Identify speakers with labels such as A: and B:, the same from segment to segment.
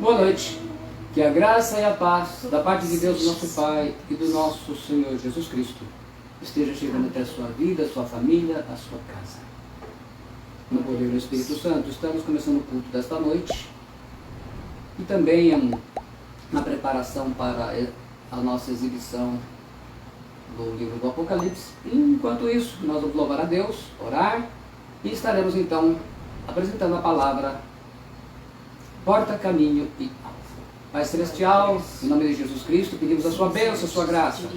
A: Boa noite. Que a graça e a paz da parte de Deus, nosso Pai, e do nosso Senhor Jesus Cristo esteja chegando até a sua vida, a sua família, a sua casa. No poder do Espírito Santo, estamos começando o culto desta noite e também na preparação para a nossa exibição do livro do Apocalipse. E, enquanto isso, nós vamos louvar a Deus, orar e estaremos então apresentando a palavra Porta, Caminho e Alvo. Pai Celestial, em nome de Jesus Cristo, pedimos a sua bênção, a sua graça.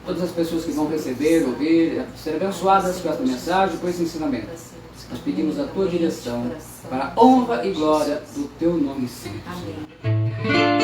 A: Todas as pessoas que vão receber, ouvir, ser abençoadas com esta mensagem, com esse ensinamento. Nós pedimos a tua direção para a honra e glória do teu nome santo. Amém.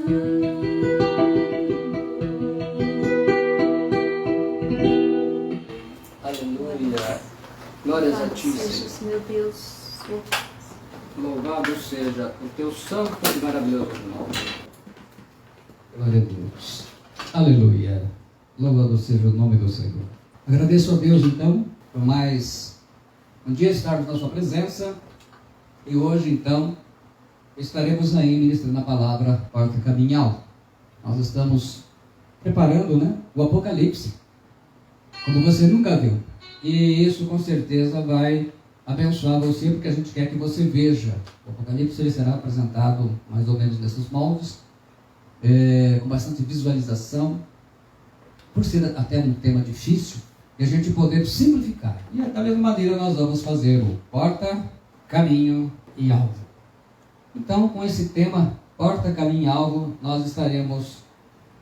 A: Aleluia. Glórias a ti, Senhor.
B: Meu Deus.
A: Louvado seja o teu santo e maravilhoso nome.
C: Glória a Deus. Aleluia. Louvado seja o nome do Senhor. Agradeço a Deus, então, por mais um dia estarmos na sua presença. E hoje, então, estaremos aí ministrando a palavra Porta Caminhal. Nós estamos preparando, o Apocalipse, como você nunca viu. E isso, com certeza, vai abençoar você, porque a gente quer que você veja. O Apocalipse ele será apresentado mais ou menos nesses moldes, com bastante visualização, por ser até um tema difícil, e a gente poder simplificar. E da mesma maneira nós vamos fazer o Porta, Caminho e Alvo. Então, com esse tema, Porta, Caminho e Alvo, nós estaremos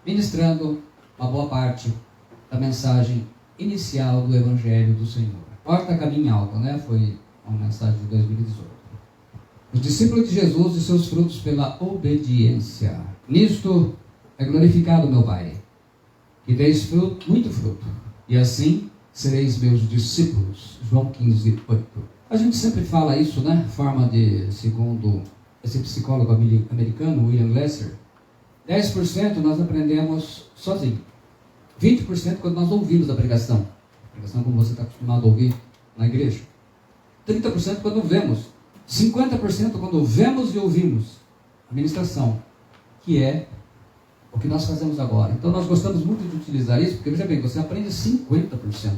C: ministrando uma boa parte da mensagem inicial do Evangelho do Senhor. Porta, Caminho e Alvo, Foi uma mensagem de 2018. Os discípulos de Jesus e seus frutos pela obediência. Nisto é glorificado meu Pai, que deis fruto, muito fruto, e assim sereis meus discípulos. João 15, 8. A gente sempre fala isso, Forma de, segundo esse psicólogo americano, William Glasser, 10% nós aprendemos sozinho. 20% quando nós ouvimos a pregação. A pregação como você está acostumado a ouvir na igreja. 30% quando vemos. 50% quando vemos e ouvimos a ministração, que é o que nós fazemos agora. Então nós gostamos muito de utilizar isso, porque veja bem, você aprende 50%.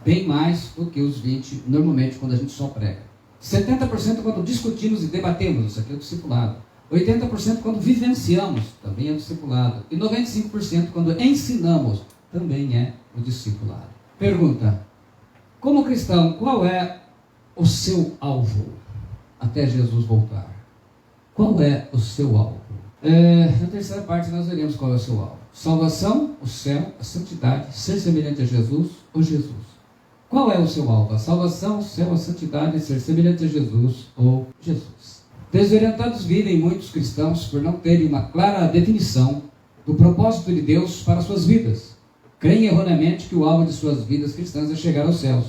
C: Bem mais do que os 20%, normalmente, quando a gente só prega. 70% quando discutimos e debatemos, isso aqui é o discipulado. 80% quando vivenciamos, também é o discipulado. E 95% quando ensinamos, também é o discipulado. Pergunta: como cristão, qual é o seu alvo até Jesus voltar? Qual é o seu alvo? Na terceira parte nós veremos qual é o seu alvo. Salvação, o céu, a santidade, ser semelhante a Jesus ou Jesus. Qual é o seu alvo? A salvação, o céu, a santidade, ser semelhante a Jesus ou Jesus. Desorientados vivem muitos cristãos por não terem uma clara definição do propósito de Deus para suas vidas. Creem erroneamente que o alvo de suas vidas cristãs é chegar aos céus.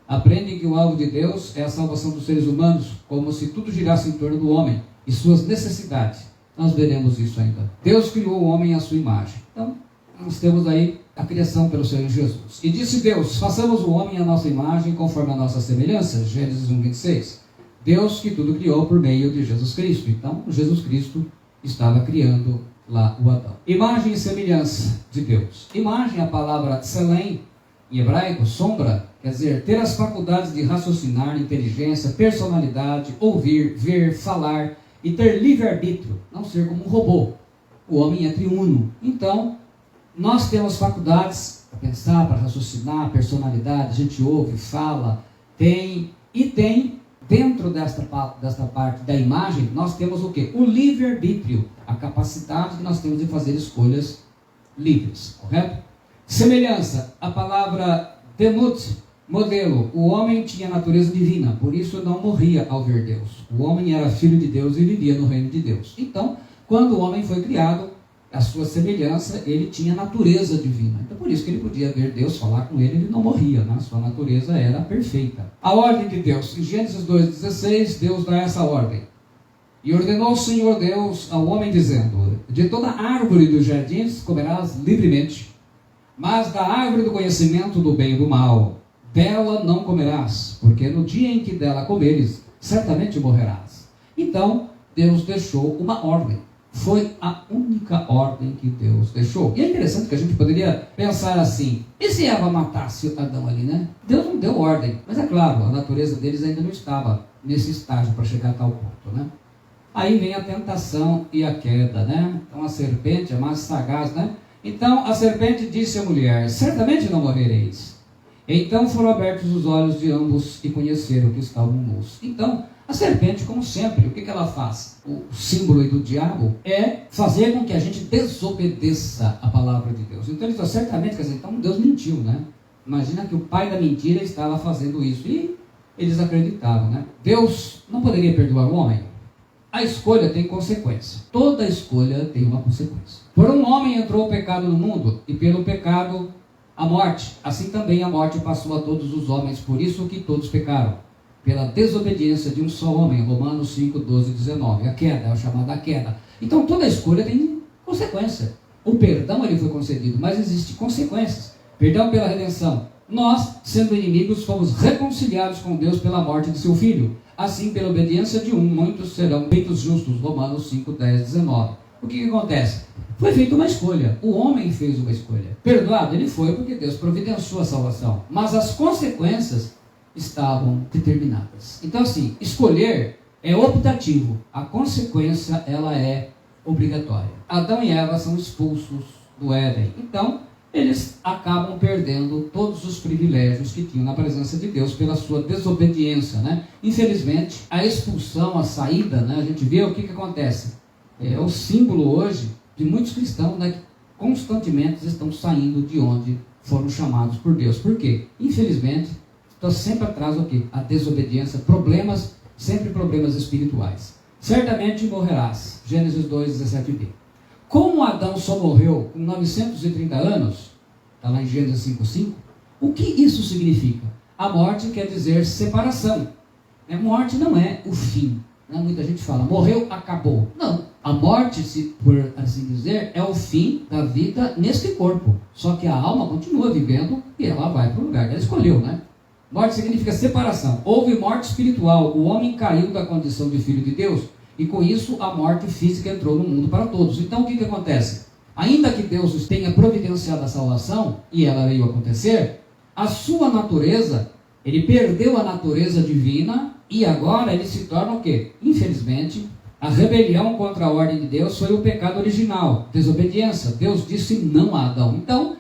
C: Aprendem que o alvo de Deus é a salvação dos seres humanos, como se tudo girasse em torno do homem e suas necessidades. Nós veremos isso ainda. Deus criou o homem à sua imagem. Então, nós temos aí a criação pelo Senhor Jesus. E disse Deus: façamos o homem à nossa imagem, conforme a nossa semelhança. Gênesis 1, 26. Deus que tudo criou por meio de Jesus Cristo. Então, Jesus Cristo estava criando lá o Adão. Imagem e semelhança de Deus. Imagem, a palavra tselem, em hebraico, sombra, quer dizer, ter as faculdades de raciocinar, inteligência, personalidade, ouvir, ver, falar e ter livre-arbítrio, não ser como um robô. O homem é triuno. Então, nós temos faculdades para pensar, para raciocinar, personalidade, a gente ouve, fala, tem, dentro desta parte da imagem, nós temos o quê? O livre-arbítrio, a capacidade que nós temos de fazer escolhas livres, correto? Semelhança, a palavra demut, modelo. O homem tinha natureza divina, por isso não morria ao ver Deus. O homem era filho de Deus e vivia no reino de Deus. Então, quando o homem foi criado, a sua semelhança, ele tinha natureza divina. Então, por isso que ele podia ver Deus, falar com ele, ele não morria, A sua natureza era perfeita. A ordem de Deus. Em Gênesis 2,16, Deus dá essa ordem. E ordenou o Senhor Deus ao homem, dizendo: de toda árvore dos jardins comerás livremente, mas da árvore do conhecimento do bem e do mal, dela não comerás, porque no dia em que dela comeres, certamente morrerás. Então, Deus deixou uma ordem. Foi a única ordem que Deus deixou. E é interessante que a gente poderia pensar assim: e se Eva matasse Adão ali, Deus não deu ordem. Mas é claro, a natureza deles ainda não estava nesse estágio para chegar a tal ponto, Aí vem a tentação e a queda, Então a serpente é mais sagaz, Então a serpente disse à mulher: certamente não morrereis. Então foram abertos os olhos de ambos e conheceram que estavam nus. Então, a serpente, como sempre, o que ela faz? O símbolo do diabo é fazer com que a gente desobedeça a palavra de Deus. Então, ele falou, certamente, quer dizer, então Deus mentiu, Imagina que o pai da mentira estava fazendo isso. E eles acreditavam, Deus não poderia perdoar o homem? a escolha tem consequência. Toda escolha tem uma consequência. Por um homem entrou o pecado no mundo, e pelo pecado a morte. Assim também a morte passou a todos os homens, por isso que todos pecaram. Pela desobediência de um só homem. Romanos 5, 12 e 19. A queda, é a chamada queda. Então toda escolha tem consequência. O perdão ele foi concedido, mas existem consequências. Perdão pela redenção. Nós, sendo inimigos, fomos reconciliados com Deus pela morte de seu Filho. Assim, pela obediência de um, muitos serão feitos justos. Romanos 5, 10, 19. O que acontece? Foi feita uma escolha. O homem fez uma escolha. Perdoado ele foi porque Deus providenciou a salvação. Mas as consequências estavam determinadas. Então assim, escolher é optativo. A consequência ela é obrigatória. Adão e Eva são expulsos do Éden. Então, eles acabam perdendo todos os privilégios que tinham na presença de Deus pela sua desobediência, né? Infelizmente, a expulsão, a saída, né? A gente vê o que acontece. É o símbolo hoje de muitos cristãos, né, que constantemente estão saindo de onde foram chamados por Deus. Por quê? Infelizmente, está sempre atrás do quê? A desobediência, problemas, sempre problemas espirituais. Certamente morrerás. Gênesis 2, 17b. Como Adão só morreu com 930 anos, está lá em Gênesis 5:5, o que isso significa? A morte quer dizer separação. Morte não é o fim. Muita gente fala, morreu, acabou. Não. A morte, por assim dizer, é o fim da vida neste corpo. Só que a alma continua vivendo e ela vai para o lugar que ela escolheu, né? Morte significa separação. Houve morte espiritual. O homem caiu da condição de filho de Deus e com isso a morte física entrou no mundo para todos. Então o que acontece? Ainda que Deus tenha providenciado a salvação e ela veio acontecer, a sua natureza, ele perdeu a natureza divina e agora ele se torna o quê? Infelizmente, a rebelião contra a ordem de Deus foi o pecado original, desobediência. Deus disse não a Adão. Então,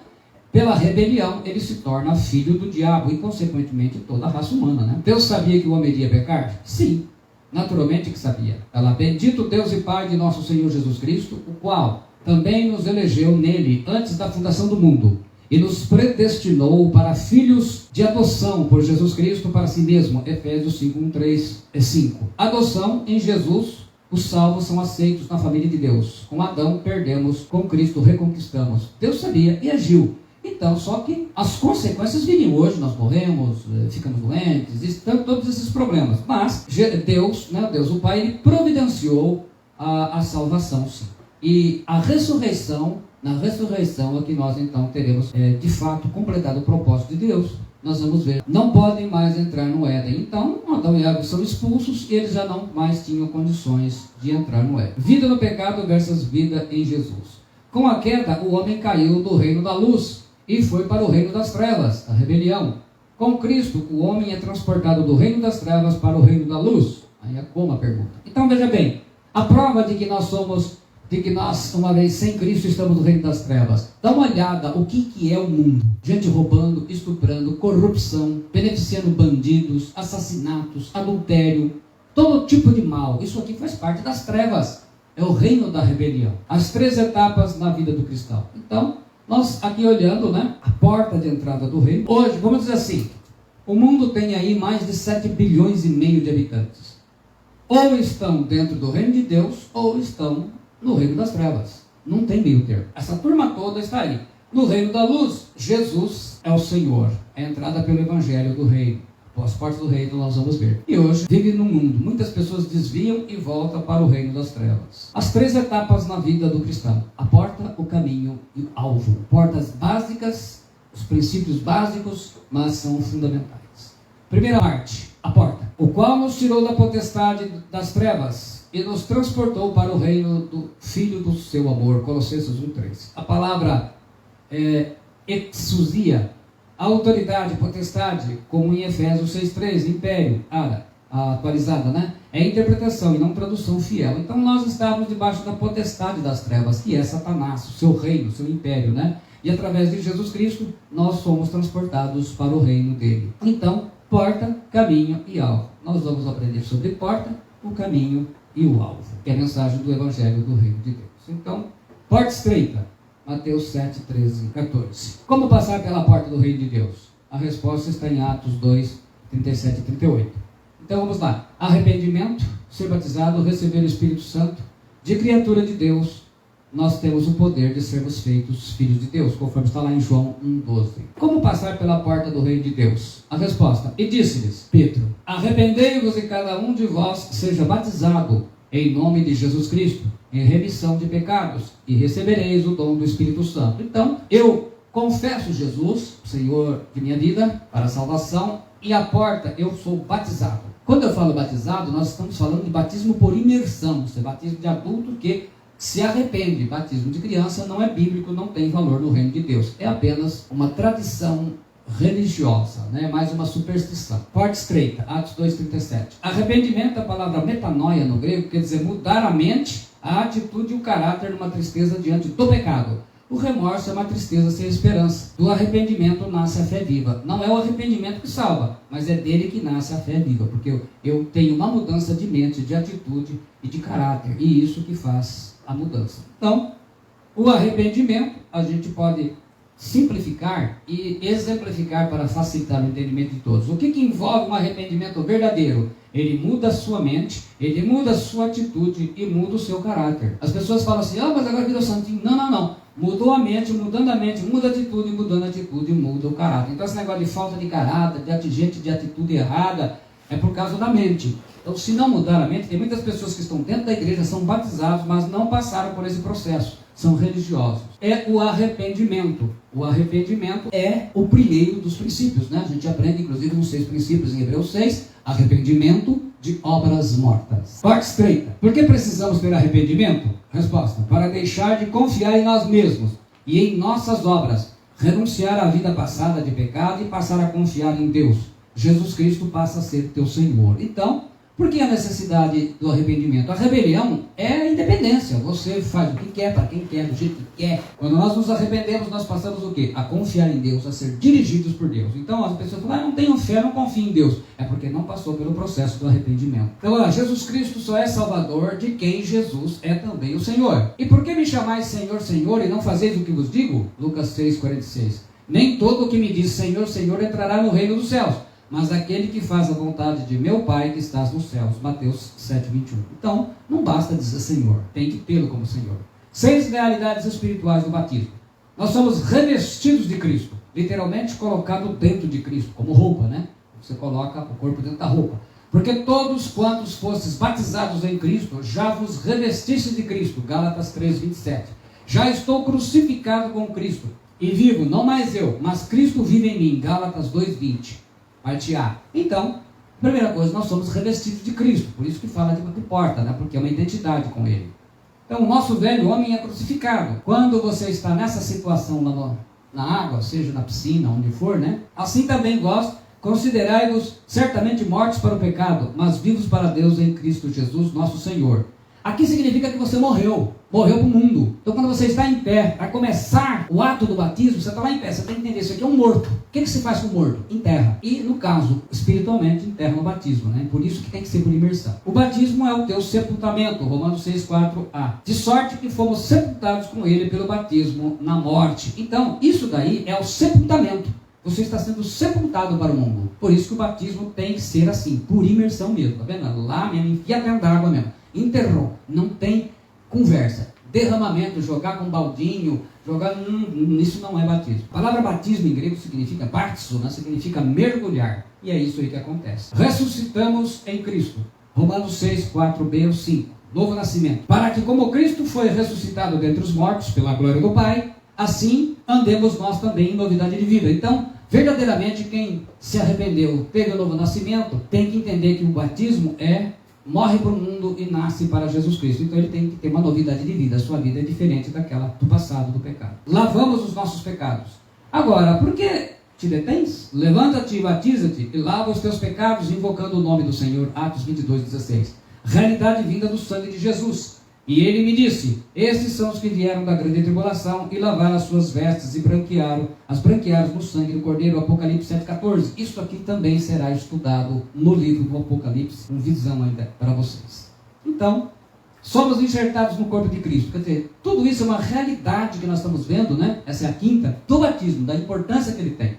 C: pela rebelião, ele se torna filho do diabo e, consequentemente, toda a raça humana, né? Deus sabia que o homem iria pecar? Sim, naturalmente que sabia. Ela, bendito Deus e Pai de nosso Senhor Jesus Cristo, o qual também nos elegeu nele antes da fundação do mundo e nos predestinou para filhos de adoção por Jesus Cristo para si mesmo. Efésios 5, 1, 3 e 5. Adoção em Jesus. Os salvos são aceitos na família de Deus. Com Adão perdemos, com Cristo reconquistamos. Deus sabia e agiu. Então, só que as consequências viriam hoje, nós morremos, ficamos doentes, todos esses problemas. Mas Deus, Deus o Pai, ele providenciou a salvação, sim. E a ressurreição, na ressurreição é que nós então teremos, de fato, completado o propósito de Deus. Nós vamos ver, não podem mais entrar no Éden. Então, Adão e Eva são expulsos e eles já não mais tinham condições de entrar no Éden. Vida no pecado versus vida em Jesus. Com a queda, o homem caiu do reino da luz e foi para o reino das trevas, a rebelião. Com Cristo, o homem é transportado do reino das trevas para o reino da luz. Aí é como a pergunta. Então, veja bem, a prova de que nós, uma vez sem Cristo, estamos no reino das trevas. Dá uma olhada o que é o mundo. Gente roubando, estuprando, corrupção, beneficiando bandidos, assassinatos, adultério, todo tipo de mal. Isso aqui faz parte das trevas. É o reino da rebelião. As 3 etapas na vida do cristão. Então, nós aqui olhando, a porta de entrada do reino. Hoje, vamos dizer assim, o mundo tem aí mais de 7 bilhões e meio de habitantes. Ou estão dentro do reino de Deus, ou estão no reino das trevas. Não tem meio termo. Essa turma toda está aí. No reino da luz, Jesus é o Senhor. É a entrada pelo evangelho do reino. As portas do reino nós vamos ver. E hoje vive no mundo. Muitas pessoas desviam e voltam para o reino das trevas. As 3 etapas na vida do cristão. A porta, o caminho e o alvo. Portas básicas, os princípios básicos, mas são fundamentais. Primeira parte, a porta. O qual nos tirou da potestade das trevas e nos transportou para o reino do Filho do seu amor. Colossenses 1:3. A palavra exousia, autoridade, potestade, como em Efésios 6:3, império, a atualizada, é interpretação e não tradução fiel. Então nós estávamos debaixo da potestade das trevas, que é Satanás, o seu reino, o seu império, E através de Jesus Cristo, nós fomos transportados para o reino dele. Então, porta, caminho e alvo. Nós vamos aprender sobre porta, o caminho e o alvo, que é a mensagem do Evangelho do Reino de Deus. Então, porta estreita, Mateus 7, 13 e 14. Como passar pela porta do Reino de Deus? A resposta está em Atos 2, 37 e 38. Então vamos lá. Arrependimento, ser batizado, receber o Espírito Santo, de criatura de Deus, nós temos o poder de sermos feitos filhos de Deus, conforme está lá em João 1,12. Como passar pela porta do reino de Deus? A resposta: e disse-lhes Pedro: arrependei-vos e cada um de vós seja batizado em nome de Jesus Cristo, em remissão de pecados, e recebereis o dom do Espírito Santo. Então, eu confesso Jesus, Senhor de minha vida, para a salvação, e a porta, eu sou batizado. Quando eu falo batizado, nós estamos falando de batismo por imersão. Isso é batismo de adulto que se arrepende. Batismo de criança não é bíblico, não tem valor no reino de Deus. É apenas uma tradição religiosa, mais uma superstição. Porta estreita, Atos 2,37. Arrependimento, a palavra metanoia no grego, quer dizer mudar a mente, a atitude e o caráter numa tristeza diante do pecado. O remorso é uma tristeza sem esperança. Do arrependimento nasce a fé viva. Não é o arrependimento que salva, mas é dele que nasce a fé viva, porque eu tenho uma mudança de mente, de atitude e de caráter, e isso que faz a mudança. Então, o arrependimento a gente pode simplificar e exemplificar para facilitar o entendimento de todos. O que envolve um arrependimento verdadeiro? Ele muda a sua mente, ele muda a sua atitude e muda o seu caráter. As pessoas falam assim: mas agora virou santinho. Não. Mudou a mente, mudando a mente, muda a atitude, mudando a atitude, muda o caráter. Então esse negócio de falta de caráter, de atitude errada, é por causa da mente. Então, se não mudar a mente, tem muitas pessoas que estão dentro da igreja, são batizados, mas não passaram por esse processo. São religiosos. É o arrependimento. O arrependimento é o primeiro dos princípios, A gente aprende, inclusive, nos 6 princípios em Hebreus 6, arrependimento de obras mortas. Porta estreita. Por que precisamos ter arrependimento? Resposta: para deixar de confiar em nós mesmos e em nossas obras, renunciar à vida passada de pecado e passar a confiar em Deus. Jesus Cristo passa a ser teu Senhor. Então, por que a necessidade do arrependimento? A rebelião é a independência. Você faz o que quer, para quem quer, do jeito que quer. Quando nós nos arrependemos, nós passamos o quê? A confiar em Deus, a ser dirigidos por Deus. Então as pessoas falam: não tenho fé, não confio em Deus. É porque não passou pelo processo do arrependimento. Então, Jesus Cristo só é Salvador de quem Jesus é também o Senhor. E por que me chamais Senhor, Senhor, e não fazeis o que vos digo? Lucas 6,46. Nem todo o que me diz Senhor, Senhor entrará no reino dos céus, mas aquele que faz a vontade de meu Pai que estás nos céus. Mateus 7,21. Então, não basta dizer Senhor, tem que tê-lo como Senhor. 6 realidades espirituais do batismo. Nós somos revestidos de Cristo, literalmente colocado dentro de Cristo, como roupa, Você coloca o corpo dentro da roupa. Porque todos quantos fostes batizados em Cristo, já vos revestiste de Cristo. Gálatas 3,27. Já estou crucificado com Cristo, e vivo, não mais eu, mas Cristo vive em mim. Gálatas 2,20. Parte A. Então, primeira coisa, nós somos revestidos de Cristo. Por isso que fala de porta, Porque é uma identidade com Ele. Então, o nosso velho homem é crucificado. Quando você está nessa situação na água, seja na piscina, onde for, Assim também vós, considerai-vos certamente mortos para o pecado, mas vivos para Deus em Cristo Jesus, nosso Senhor. Aqui significa que você morreu para o mundo. Então, quando você está em pé, para começar o ato do batismo, você está lá em pé, você tem que entender, isso aqui é um morto. O que se faz com o morto? Enterra. E, no caso, espiritualmente, enterra o batismo, Por isso que tem que ser por imersão. O batismo é o teu sepultamento, Romanos 6,4a. De sorte que fomos sepultados com ele pelo batismo na morte. Então, isso daí é o sepultamento. Você está sendo sepultado para o mundo. Por isso que o batismo tem que ser assim, por imersão mesmo. Está vendo? Lá mesmo, enfia dentro da água mesmo. Enterrou. Não tem conversa. Derramamento, jogar com baldinho, isso não é batismo. A palavra batismo em grego significa baptizo, significa mergulhar. E é isso aí que acontece. Ressuscitamos em Cristo. Romanos 6, 4b ou 5. Novo nascimento. Para que como Cristo foi ressuscitado dentre os mortos pela glória do Pai, assim andemos nós também em novidade de vida. Então, verdadeiramente, quem se arrependeu, teve o novo nascimento, tem que entender que o batismo morre para o mundo e nasce para Jesus Cristo. Então ele tem que ter uma novidade de vida. A sua vida é diferente daquela do passado, do pecado. Lavamos os nossos pecados. Agora, por que te detens? Levanta-te e batiza-te e lava os teus pecados, invocando o nome do Senhor. Atos 22:16. Realidade vinda do sangue de Jesus. E ele me disse: estes são os que vieram da grande tribulação e lavaram as suas vestes e branquearam no sangue do Cordeiro. Apocalipse 7,14. Isso aqui também será estudado no livro do Apocalipse, com visão ainda para vocês. Então, somos enxertados no corpo de Cristo. Quer dizer, tudo isso é uma realidade que nós estamos vendo, Essa é a quinta do batismo, da importância que ele tem.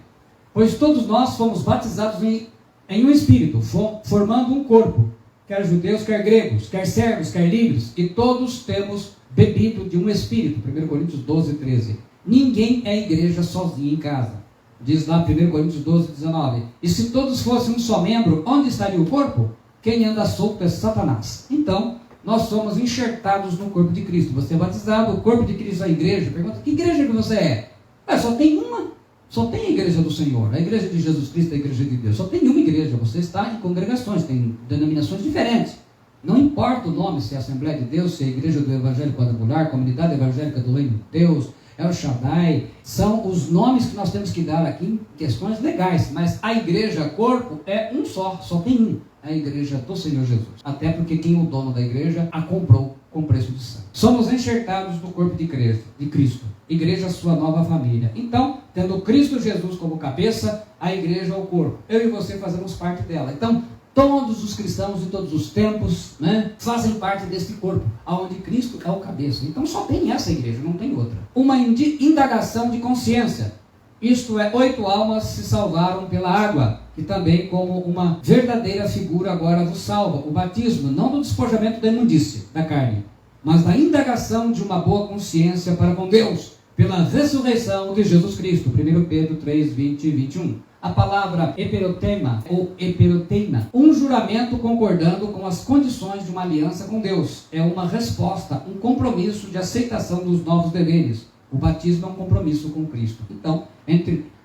C: Pois todos nós fomos batizados em um espírito, formando um corpo. quer judeus, quer gregos, quer servos, quer livres, e todos temos bebido de um Espírito. 1 Coríntios 12, 13. Ninguém é igreja sozinho em casa. Diz lá 1 Coríntios 12, 19. E se todos fossem um só membro, onde estaria o corpo? Quem anda solto é Satanás. Então, nós somos enxertados no corpo de Cristo. Você é batizado, o corpo de Cristo é a igreja. Pergunta, que igreja que você é? Só tem uma. Só tem a igreja do Senhor. A igreja de Jesus Cristo é a igreja de Deus. Só tem uma igreja. Você está em congregações, tem denominações diferentes. Não importa o nome, se é Assembleia de Deus, se é a Igreja do Evangelho Quadrangular, Comunidade Evangélica do Reino de Deus, El Shaddai. São os nomes que nós temos que dar aqui em questões legais. Mas a igreja, corpo, é um só tem um. A igreja do Senhor Jesus. Até porque quem é o dono da igreja a comprou com preço de sangue. Somos enxertados no corpo de Cristo. Igreja, sua nova família. Então, tendo Cristo Jesus como cabeça, a igreja é o corpo. Eu e você fazemos parte dela. Então, todos os cristãos de todos os tempos, fazem parte desse corpo, onde Cristo é o cabeça. Então, só tem essa igreja, não tem outra. Uma indagação de consciência. Isto é, 8 almas se salvaram pela água, que também como uma verdadeira figura agora vos salva. O batismo, não do despojamento da imundície da carne, mas da indagação de uma boa consciência para com Deus, pela ressurreição de Jesus Cristo. 1 Pedro 3, 20 e 21. A palavra eperotema ou eperoteima, um juramento concordando com as condições de uma aliança com Deus. É uma resposta, um compromisso de aceitação dos novos deveres. O batismo é um compromisso com Cristo. Então,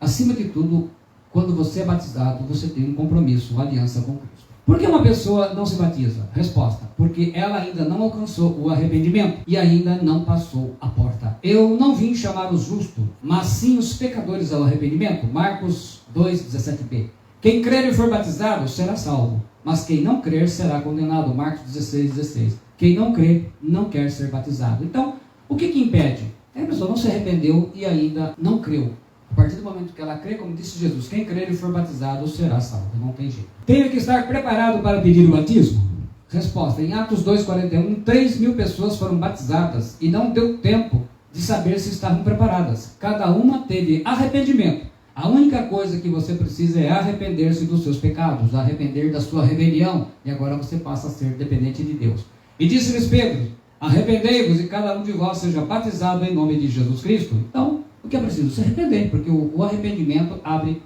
C: acima de tudo, quando você é batizado, você tem um compromisso, uma aliança com Cristo. Por que uma pessoa não se batiza? Resposta: porque ela ainda não alcançou o arrependimento e ainda não passou a porta. Eu não vim chamar os justos, mas sim os pecadores ao arrependimento. Marcos 2, 17b. Quem crer e for batizado será salvo, mas quem não crer será condenado. Marcos 16, 16. Quem não crê não quer ser batizado. Então, o que impede? A pessoa não se arrependeu e ainda não creu. A partir do momento que ela crê, como disse Jesus, quem crer e for batizado será salvo. Não tem jeito. Tenho que estar preparado para pedir o batismo? Resposta: em Atos 2,41, 3.000 pessoas foram batizadas e não deu tempo de saber se estavam preparadas. Cada uma teve arrependimento. A única coisa que você precisa é arrepender-se dos seus pecados, arrepender da sua rebelião, e agora você passa a ser dependente de Deus. E disse-lhes Pedro: arrependei-vos e cada um de vós seja batizado em nome de Jesus Cristo. Então, o que é preciso? Se arrepender, porque o arrependimento abre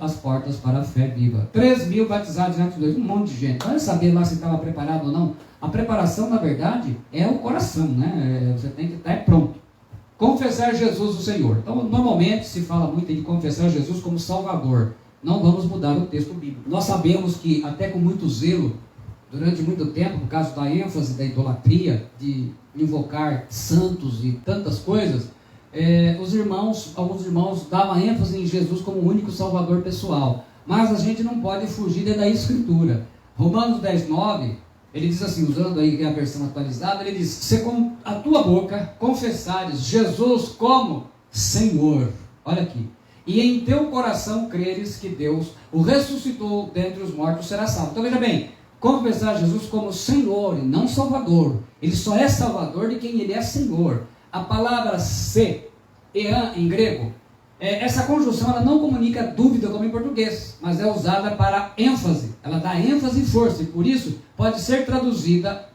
C: as portas para a fé viva. 3.000 batizados em Atos 2, um monte de gente. Vai saber lá se estava preparado ou não. A preparação, na verdade, é o coração, Você tem que estar pronto. Confessar Jesus o Senhor. Então, normalmente se fala muito de confessar Jesus como Salvador. Não vamos mudar o texto bíblico. Nós sabemos que, até com muito zelo, durante muito tempo, por causa da ênfase da idolatria, de invocar santos e tantas coisas, alguns irmãos davam ênfase em Jesus como o único salvador pessoal. Mas a gente não pode fugir da Escritura. Romanos 10, 9, ele diz assim, usando aí a versão atualizada, ele diz: se com a tua boca confessares Jesus como Senhor, olha aqui, e em teu coração creres que Deus o ressuscitou dentre os mortos, será salvo. Então veja bem, confessar Jesus como Senhor e não Salvador. Ele só é Salvador de quem ele é Senhor. A palavra se, ean em grego, essa conjunção ela não comunica dúvida como em português, mas é usada para ênfase. Ela dá ênfase e força, e por isso pode ser traduzida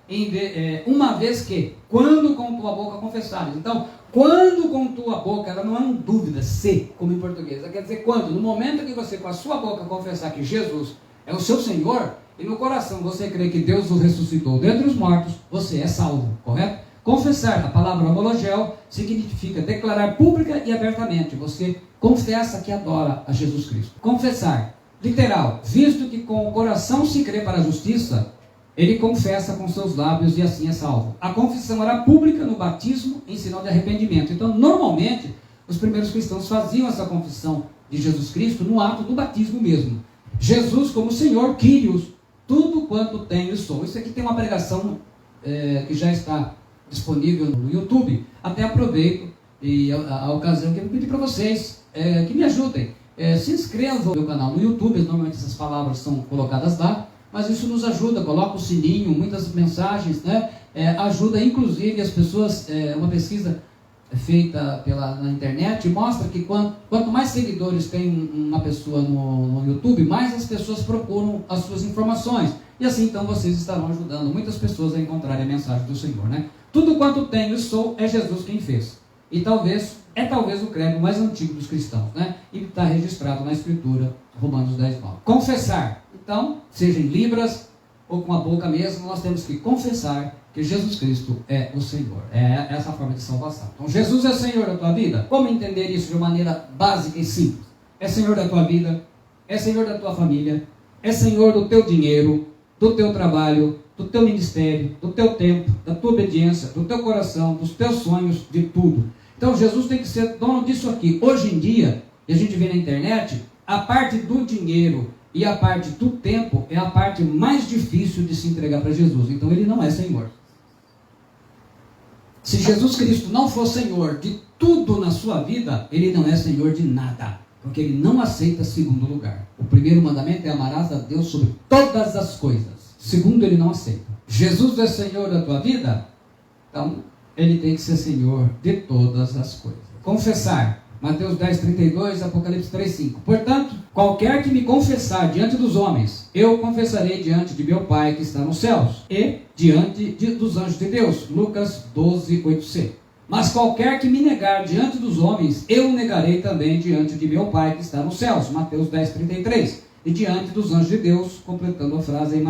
C: uma vez que, quando com tua boca confessares. Então, quando com tua boca, ela não é uma dúvida, se, como em português. Ela quer dizer quando, no momento que você com a sua boca confessar que Jesus é o seu Senhor, e no coração você crê que Deus o ressuscitou dentre os mortos, você é salvo, correto? Confessar, a palavra homologel, significa declarar pública e abertamente. Você confessa que adora a Jesus Cristo. Confessar, literal, visto que com o coração se crê para a justiça, ele confessa com seus lábios e assim é salvo. A confissão era pública no batismo em sinal de arrependimento. Então, normalmente, os primeiros cristãos faziam essa confissão de Jesus Cristo no ato do batismo mesmo. Jesus como Senhor, Kyrios, tudo quanto tenho e sou. Isso aqui tem uma pregação que já está disponível no YouTube. Até aproveito e a ocasião que eu pedi para vocês que me ajudem. Se inscrevam no meu canal no YouTube. Normalmente essas palavras são colocadas lá, mas isso nos ajuda. Coloca o sininho, muitas mensagens, ajuda inclusive as pessoas. Uma pesquisa feita na internet mostra que quanto mais seguidores tem uma pessoa no YouTube, mais as pessoas procuram as suas informações. E assim então vocês estarão ajudando muitas pessoas a encontrarem a mensagem do Senhor, né? Tudo quanto tenho e sou é Jesus quem fez. E talvez o credo mais antigo dos cristãos, né? E está registrado na Escritura, Romanos 10:9. Confessar. Então, seja em libras ou com a boca mesmo, nós temos que confessar que Jesus Cristo é o Senhor. É essa a forma de salvação. Então, Jesus é Senhor da tua vida. Como entender isso de maneira básica e simples? É Senhor da tua vida, é Senhor da tua família, é Senhor do teu dinheiro, do teu trabalho, do teu ministério, do teu tempo, da tua obediência, do teu coração, dos teus sonhos, de tudo. Então Jesus tem que ser dono disso aqui. Hoje em dia, e a gente vê na internet, a parte do dinheiro e a parte do tempo é a parte mais difícil de se entregar para Jesus. Então ele não é Senhor. Se Jesus Cristo não for Senhor de tudo na sua vida, ele não é Senhor de nada. Porque ele não aceita segundo lugar. O primeiro mandamento é amarás a Deus sobre todas as coisas. Segundo, ele não aceita. Jesus é Senhor da tua vida? Então, ele tem que ser Senhor de todas as coisas. Confessar. Mateus 10:32, Apocalipse 3:5. Portanto, qualquer que me confessar diante dos homens, eu confessarei diante de meu Pai que está nos céus e diante dos anjos de Deus. Lucas 12:8c. Mas qualquer que me negar diante dos homens, eu o negarei também diante de meu Pai que está nos céus. Mateus 10:33. E diante dos anjos de Deus, completando a frase em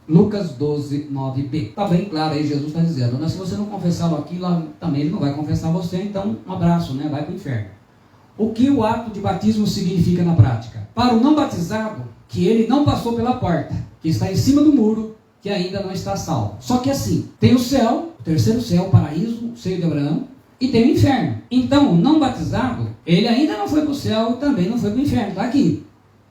C: Lucas 12:9b. Está bem claro aí, Jesus está dizendo, né? Se você não confessá-lo aqui, lá também ele não vai confessar você, então um abraço, né? Vai para o inferno. O que o ato de batismo significa na prática? Para o não batizado, que ele não passou pela porta, que está em cima do muro, que ainda não está salvo. Só que assim, tem o céu, o terceiro céu, o paraíso, o seio de Abraão, e tem o inferno. Então, o não batizado, ele ainda não foi para o céu e também não foi para o inferno, está aqui.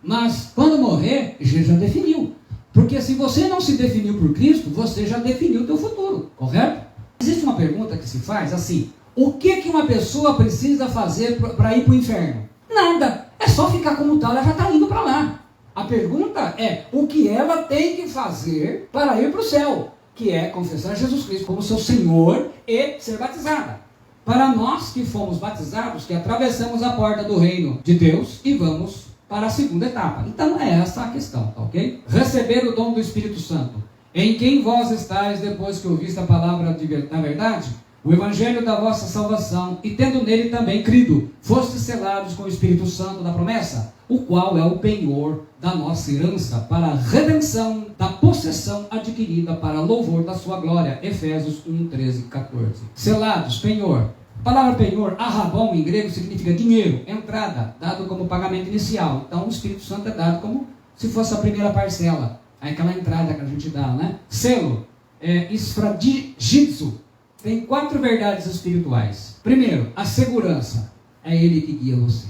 C: Mas, quando morrer, Jesus já definiu. Porque se você não se definiu por Cristo, você já definiu o teu futuro, correto? Existe uma pergunta que se faz assim, o que uma pessoa precisa fazer para ir para o inferno? Nada, é só ficar como tal, ela já está indo para lá. A pergunta é, o que ela tem que fazer para ir para o céu? Que é confessar Jesus Cristo como seu Senhor e ser batizada. Para nós que fomos batizados, que atravessamos a porta do reino de Deus e vamos para a segunda etapa. Então é essa a questão, tá ok? Receber o dom do Espírito Santo, em quem vós estáis depois que ouviste a palavra da verdade, o evangelho da vossa salvação, e tendo nele também crido, fostes selados com o Espírito Santo da promessa, o qual é o penhor da nossa herança, para a redenção da possessão adquirida para louvor da sua glória. Efésios 1:13-14. Selados, penhor. A palavra penhor, arrabon, em grego, significa dinheiro, entrada, dado como pagamento inicial. Então o Espírito Santo é dado como se fosse a primeira parcela, aquela entrada que a gente dá, né? Selo, esfradigitsu. Tem 4 verdades espirituais. Primeiro, a segurança. É Ele que guia você.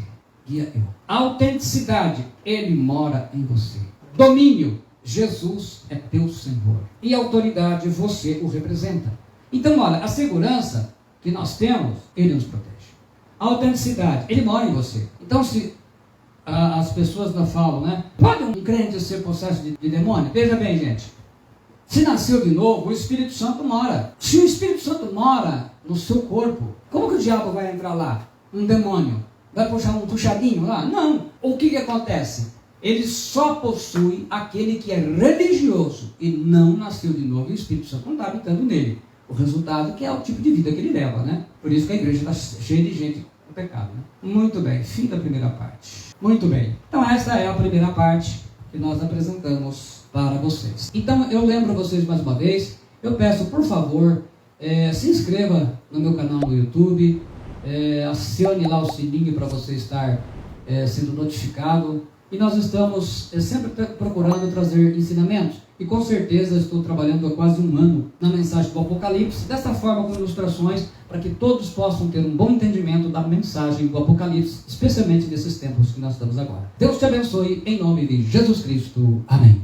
C: Guia eu. A autenticidade. Ele mora em você. Domínio. Jesus é teu Senhor. E a autoridade, você o representa. Então, olha, a segurança que nós temos, Ele nos protege. A autenticidade, Ele mora em você. Então, se as pessoas não falam, né? Pode um crente ser possesso de demônio? Veja bem, gente. Se nasceu de novo, o Espírito Santo mora. Se o Espírito Santo mora no seu corpo, como que o diabo vai entrar lá? Um demônio. Vai puxar um puxadinho lá? Não. O que acontece? Ele só possui aquele que é religioso e não nasceu de novo, e o Espírito Santo não está habitando nele. O resultado que é o tipo de vida que ele leva, né? Por isso que a igreja está cheia de gente com pecado, né? Muito bem, fim da primeira parte. Muito bem. Então esta é a primeira parte que nós apresentamos para vocês. Então eu lembro vocês mais uma vez, eu peço por favor, se inscreva no meu canal no YouTube, acione lá o sininho para você estar sendo notificado, e nós estamos sempre procurando trazer ensinamentos, e com certeza estou trabalhando há quase um ano na mensagem do Apocalipse, dessa forma com ilustrações, para que todos possam ter um bom entendimento da mensagem do Apocalipse, especialmente nesses tempos que nós estamos agora. Deus te abençoe, em nome de Jesus Cristo. Amém.